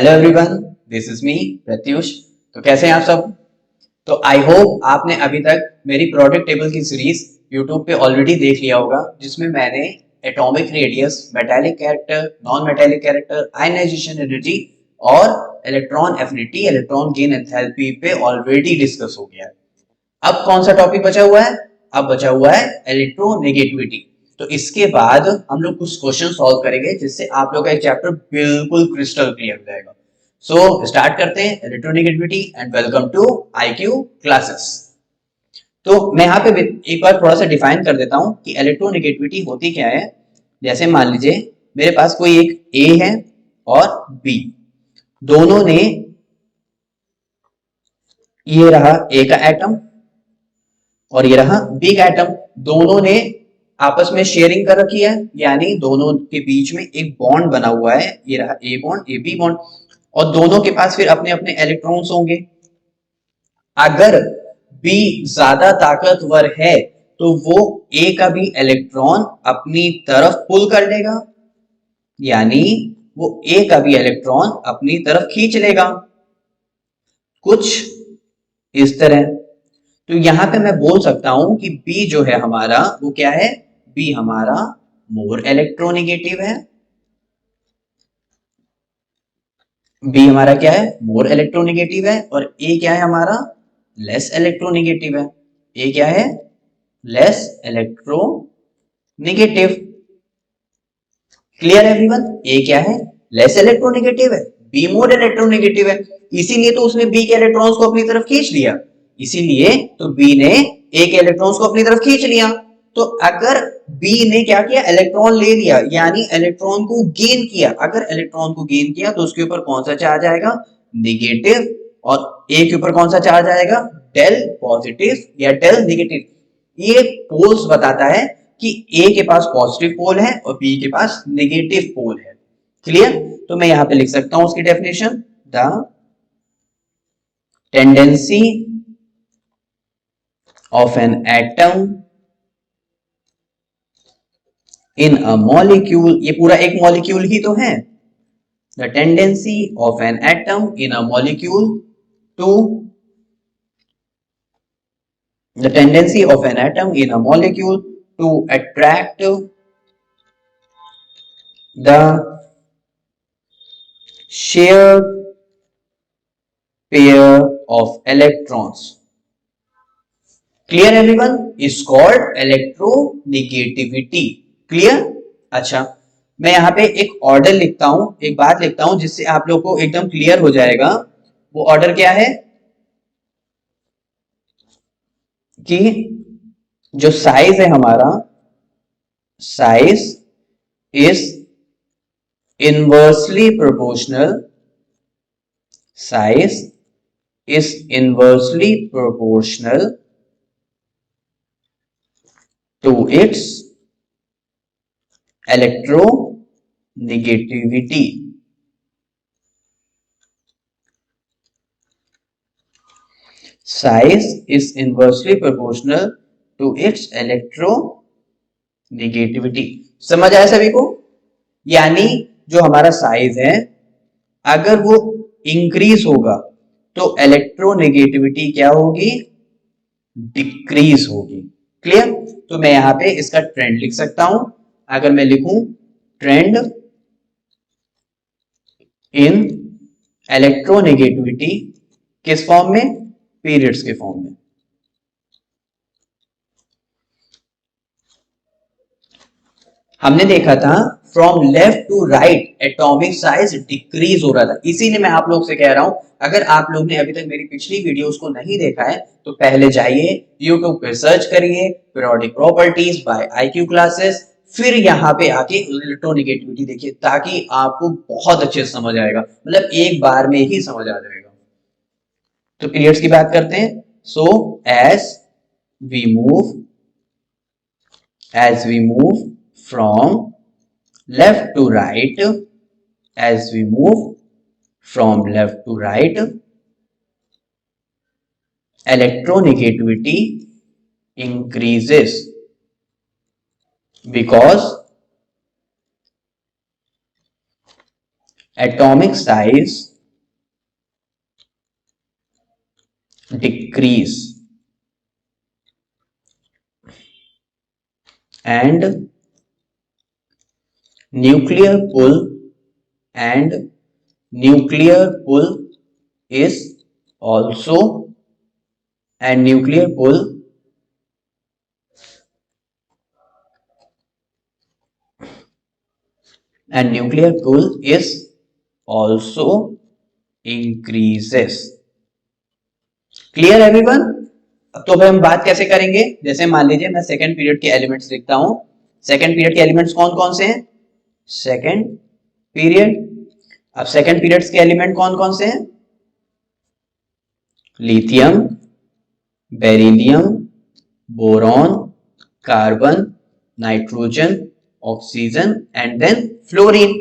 Hello everyone, this is me Pratyush. तो कैसे हैं आप सब? तो आई होप आपने अभी तक मेरी प्रोडक्ट टेबल की सीरीज यूट्यूब पे ऑलरेडी देख लिया होगा, जिसमें मैंने atomic radius, metallic character, non metallic character, ionisation energy और electron affinity, electron gain enthalpy पे ऑलरेडी डिस्कस हो गया है। अब कौन सा टॉपिक बचा हुआ है? अब बचा हुआ है इलेक्ट्रोनेगेटिविटी। तो इसके बाद हम लोग कुछ क्वेश्चन सॉल्व करेंगे, जिससे आप लोग का एक चैप्टर बिल्कुल क्रिस्टल क्लियर हो जाएगा। सो स्टार्ट करते हैं electronegativity and welcome to IQ classes. तो मैं यहाँ पे एक बार थोड़ा सा डिफाइन कर देता हूँ कि इलेक्ट्रोनेगेटिविटी होती क्या है। जैसे मान लीजिए मेरे पास कोई एक ए है और बी, दोनों ने, ये रहा ए का एटम और ये रहा बी का एटम, दोनों ने आपस में शेयरिंग कर रखी है, यानी दोनों के बीच में एक बॉन्ड बना हुआ है। ये रहा a bond, A B bond, और दोनों के पास फिर अपने अपने इलेक्ट्रॉन्स होंगे। अगर बी ज्यादा ताकतवर है तो वो ए का भी इलेक्ट्रॉन अपनी तरफ पुल कर लेगा, यानी वो ए का भी इलेक्ट्रॉन अपनी तरफ खींच लेगा, कुछ इस तरह। तो यहां पे मैं बोल सकता हूं कि बी जो है हमारा, वो क्या है? बी हमारा मोर इलेक्ट्रोनेगेटिव है। बी हमारा क्या है? मोर इलेक्ट्रोनेगेटिव है। और ए क्या है हमारा? लेस इलेक्ट्रोनेगेटिव है। ए क्या है? Less electronegative. Clear everyone? A क्या है? लेस इलेक्ट्रोनेगेटिव है, बी मोर इलेक्ट्रोनेगेटिव है, इसीलिए तो उसने बी के इलेक्ट्रॉन्स को अपनी तरफ खींच लिया। इसीलिए तो बी ने ए के इलेक्ट्रॉन्स को अपनी तरफ खींच लिया। तो अगर बी ने क्या किया? इलेक्ट्रॉन ले लिया, यानी इलेक्ट्रॉन को गेन किया। अगर इलेक्ट्रॉन को गेन किया तो उसके ऊपर कौन सा चार्ज आएगा? नेगेटिव। और ए के ऊपर कौन सा चार्ज आएगा? डेल पॉजिटिव या डेल नेगेटिव। ये पोल्स बताता है कि ए के पास पॉजिटिव पोल है और बी के पास नेगेटिव पोल है। क्लियर? तो मैं यहां पे लिख सकता हूं उसकी definition, the tendency of an atom in a molecule, ये पूरा एक मॉलिक्यूल ही तो है। The tendency of an atom in a molecule to, the tendency of an atom in a molecule to attract the shared pair of electrons. Clear everyone? Is called electronegativity. Clear? अच्छा, मैं यहां पे एक order लिखता हूं, एक बात लिखता हूं, जिससे आप लोग को एकदम क्लियर हो जाएगा। वो ऑर्डर क्या है कि जो साइज है हमारा, size is inversely proportional, size is inversely proportional to its electronegativity. Size is inversely proportional to its electronegativity. समझ आया सभी को? यानी जो हमारा साइज है, अगर वो इंक्रीज होगा तो इलेक्ट्रोनेगेटिविटी क्या होगी? डिक्रीज होगी। क्लियर? तो मैं यहां पे इसका ट्रेंड लिख सकता हूं। अगर मैं लिखूं ट्रेंड इन इलेक्ट्रोनेगेटिविटी, किस फॉर्म में? पीरियड्स के फॉर्म में। हमने देखा था from left to right atomic size decrease हो रहा था। इसीलिए मैं आप लोग से कह रहा हूं, अगर आप लोग ने अभी तक मेरी पिछली वीडियोस को नहीं देखा है तो पहले जाइए YouTube पे सर्च करिए periodic properties by IQ classes, फिर यहाँ पे आके इलेक्ट्रोनेगेटिविटी देखिए, ताकि आपको बहुत अच्छे से समझ आएगा, मतलब एक बार में ही समझ आ जाएगा। तो पीरियड्स की बात करते हैं। So we as we move from left to right, as we move from left to right, electronegativity increases because atomic size decrease and nuclear pull and nuclear pull is also and nuclear pull is also increases. Clear everyone? तो फिर हम बात कैसे करेंगे? जैसे मान लीजिए मैं सेकंड पीरियड के एलिमेंट्स लिखता हूं. सेकंड पीरियड के एलिमेंट्स कौन कौन से हैं? Second period. अब सेकंड पीरियड्स के एलिमेंट कौन कौन से हैं? Lithium, beryllium, boron, carbon, nitrogen, oxygen and then fluorine.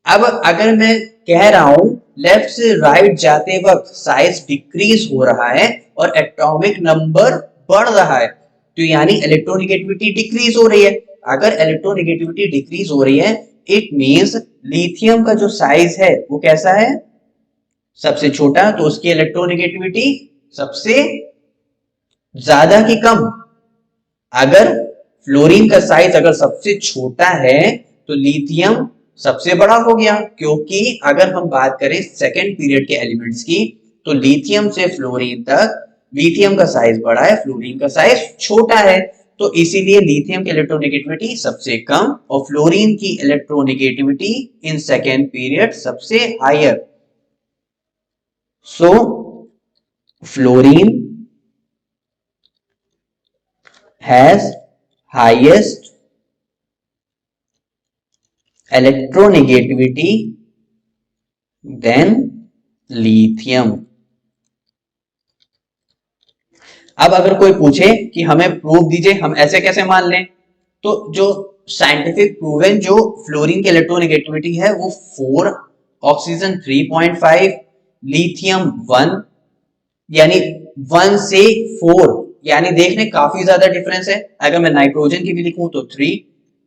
अब अगर मैं कह रहा हूं लेफ्ट से राइट जाते वक्त साइज डिक्रीज हो रहा है और एटॉमिक नंबर बढ़ रहा है, तो यानी इलेक्ट्रोनेगेटिविटी डिक्रीज हो रही है. अगर इलेक्ट्रोनेगेटिविटी डिक्रीज हो रही है इट मींस लिथियम का जो साइज है वो कैसा है? सबसे छोटा, तो उसकी इलेक्ट्रोनेगेटिविटी सबसे ज्यादा की कम. अगर फ्लोरीन का साइज अगर सबसे छोटा है तो लिथियम सबसे बड़ा हो गया, क्योंकि अगर हम बात करें सेकेंड पीरियड के एलिमेंट्स की तो लिथियम से फ्लोरीन तक लिथियम का साइज बड़ा है, फ्लोरीन का साइज छोटा है. तो इसीलिए लिथियम की इलेक्ट्रोनेगेटिविटी सबसे कम और फ्लोरीन की इलेक्ट्रोनेगेटिविटी इन सेकेंड पीरियड सबसे higher. So fluorine has highest electronegativity than lithium. अब अगर कोई पूछे कि हमें प्रूफ दीजिए, हम ऐसे कैसे मान लें, तो जो साइंटिफिक प्रूवन जो फ्लोरीन की इलेक्ट्रोनेगेटिविटी है वो 4, ऑक्सीजन 3.5, लिथियम 1, यानी 1 से 4, यानी देखने काफी ज्यादा डिफरेंस है. अगर मैं नाइट्रोजन की भी लिखूं तो 3,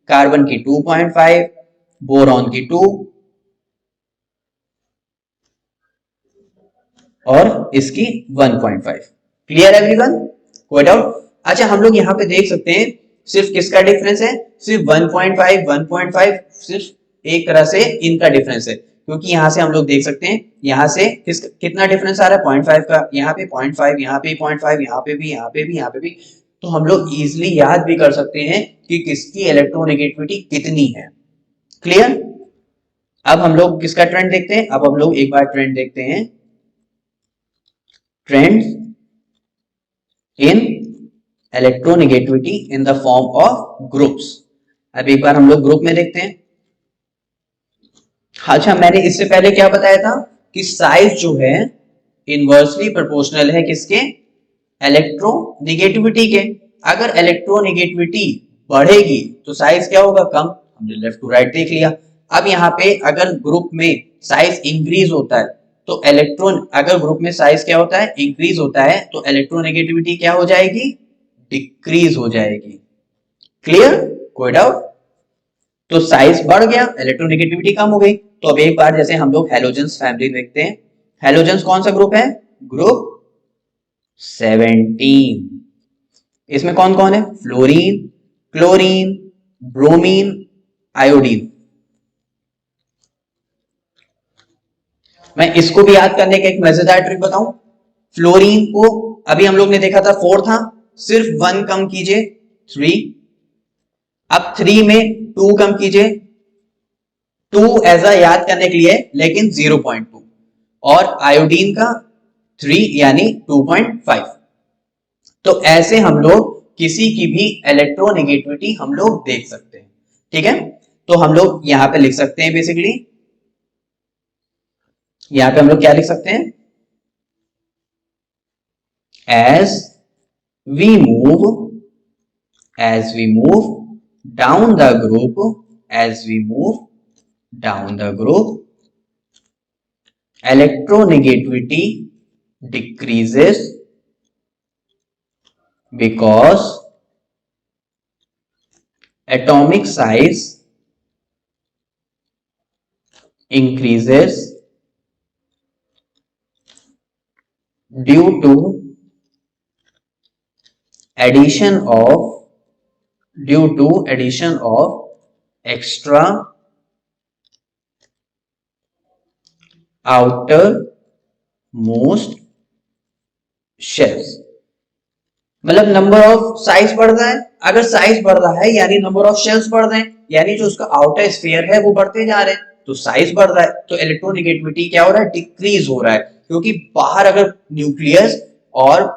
कार्बन की 2.5, बोरॉन की 2 और इसकी 1.5. Clear everyone? कोई डाउट? अच्छा, हम लोग यहां पे देख सकते हैं सिर्फ किसका डिफरेंस है? सिर्फ 1.5 1.5 सिर्फ एक तरह से इनका डिफरेंस है, क्योंकि यहां से हम लोग देख सकते हैं यहां से कितना डिफरेंस आ रहा है? 0.5 का. यहां पे 0.5, यहां पे 0.5, यहां पे भी, यहां पे भी, यहां पे भी. तो हम लोग इजिली याद भी कर सकते हैं कि किसकी इलेक्ट्रोनेगेटिविटी कितनी है. क्लियर? अब हम लोग किसका ट्रेंड देखते हैं? अब हम लोग एक बार ट्रेंड देखते हैं, trend in electronegativity in the form of groups. अब एक बार हम लोग ग्रुप में देखते हैं. अच्छा, मैंने इससे पहले क्या बताया था कि साइज जो है इनवर्सली प्रोपोर्शनल है किसके? इलेक्ट्रोनेगेटिविटी के. अगर इलेक्ट्रोनेगेटिविटी बढ़ेगी तो साइज क्या होगा? कम. हमने लेफ्ट टू राइट देख लिया. अब यहाँ पे अगर ग्रुप में साइज इंक्रीज होता है तो इलेक्ट्रॉन, अगर ग्रुप में साइज क्या होता है? इंक्रीज होता है, तो इलेक्ट्रोनेगेटिविटी क्या हो जाएगी? डिक्रीज हो जाएगी. क्लियर? कोई डाउट? तो साइज बढ़ गया, इलेक्ट्रोनेगेटिविटी कम हो गई. तो अब एक बार जैसे हम लोग हेलोजेंस फैमिली देखते हैं. हेलोजेंस कौन सा ग्रुप है? ग्रुप 17. इसमें कौन कौन है? Fluorine, chlorine, bromine, iodine. मैं इसको भी याद करने का एक मजेदार ट्रिक बताऊं. फ्लोरीन को अभी हम लोग ने देखा था 4 था, सिर्फ 1 कम कीजिए 3. अब 3 में 2 कम कीजिए, 2 ऐसा याद करने के लिए, लेकिन 0.2. और आयोडीन का 3 यानी 2.5. तो ऐसे हम लोग किसी की भी इलेक्ट्रोनेगेटिविटी हम लोग देख सकते हैं. ठीक है? तो हम लोग यहां पे लिख सकते हैं बेसिकली, यहां पे हम लोग क्या लिख सकते हैं? as we move down the group, as we move down the group, electronegativity decreases because atomic size increases due to addition of, due to addition of extra outermost shells. मतलब number of size बढ़ रहा है, अगर size बढ़ रहा है यानी number of shells बढ़ रहे हैं, यानी जो उसका आउटर स्फीयर है वो बढ़ते जा रहे हैं, तो साइज बढ़ रहा है, तो इलेक्ट्रोनेगेटिविटी क्या हो रहा है, डिक्रीज हो रहा है, क्योंकि बाहर अगर न्यूक्लियस और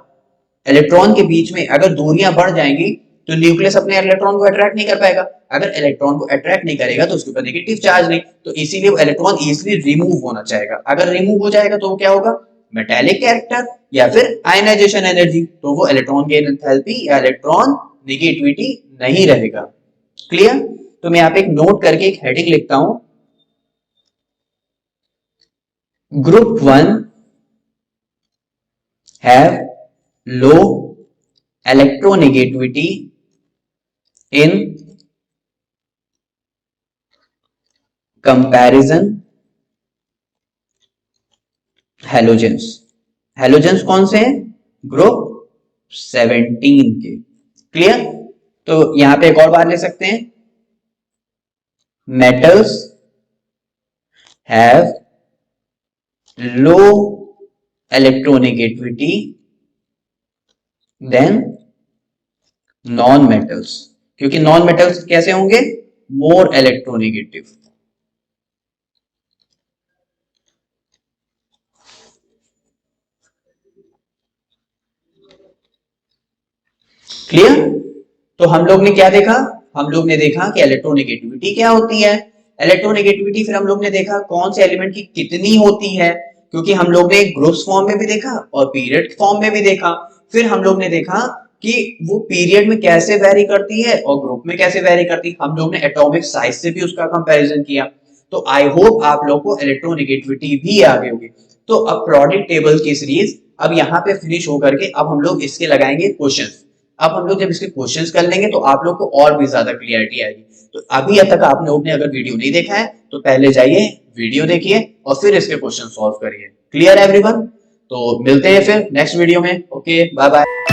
इलेक्ट्रॉन के बीच में अगर दूरियां बढ़ जाएंगी तो न्यूक्लियस अपने इलेक्ट्रॉन को अट्रैक्ट नहीं कर पाएगा, अगर इलेक्ट्रॉन को अट्रैक्ट नहीं करेगा तो उसके ऊपर नेगेटिव चार्ज नहीं, तो इसीलिए वो इलेक्ट्रॉन इजीली रिमूव होना चाहेगा, अगर रिमूव हो जाएगा तो वो क्या होगा, मेटेलिक कैरेक्टर या फिर आयनाइजेशन एनर्जी, तो वो इलेक्ट्रॉन गेन एंथैल्पी या इलेक्ट्रॉन नेगेटिविटी नहीं रहेगा। क्लियर? तो मैं यहाँ पे एक नोट करके एक हेडिंग लिखता हूं, group 1 have low electronegativity in comparison halogens. Halogens कौन से हैं? ग्रुप 17 के। क्लियर? तो यहां पे एक और बात ले सकते हैं, metals have low electronegativity than non metals, क्योंकि नॉन मेटल्स कैसे होंगे, मोर इलेक्ट्रोनेगेटिव। क्लियर? तो हम लोग ने क्या देखा, हम लोग ने देखा कि इलेक्ट्रोनेगेटिविटी क्या होती है, इलेक्ट्रोनेगेटिविटी फिर हम लोग ने देखा कौन से एलिमेंट की कितनी होती है, क्योंकि हम लोग ने ग्रुप्स फॉर्म में भी देखा और पीरियड फॉर्म में भी देखा, फिर हम लोग ने देखा कि वो पीरियड में कैसे वेरी करती है और ग्रुप में कैसे वेरी करती है, हम लोग ने एटॉमिक साइज से भी उसका कंपैरिजन किया। तो आई होप आप लोग को इलेक्ट्रोनेगेटिविटी भी आ गई होगी। तो अब प्रोडक्ट टेबल की सीरीज अब यहाँ पे फिनिश होकर के अब हम लोग इसके लगाएंगे क्वेश्चंस। अब हम लोग जब इसके क्वेश्चंस कर लेंगे तो आप लोग को और भी ज्यादा क्लियरिटी आएगी। तो अभी तक आप लोग ने अगर वीडियो नहीं देखा है तो पहले जाइए वीडियो देखिए और फिर इसके क्वेश्चन सॉल्व करिए। Clear everyone? तो मिलते हैं फिर नेक्स्ट वीडियो में। Okay, bye bye.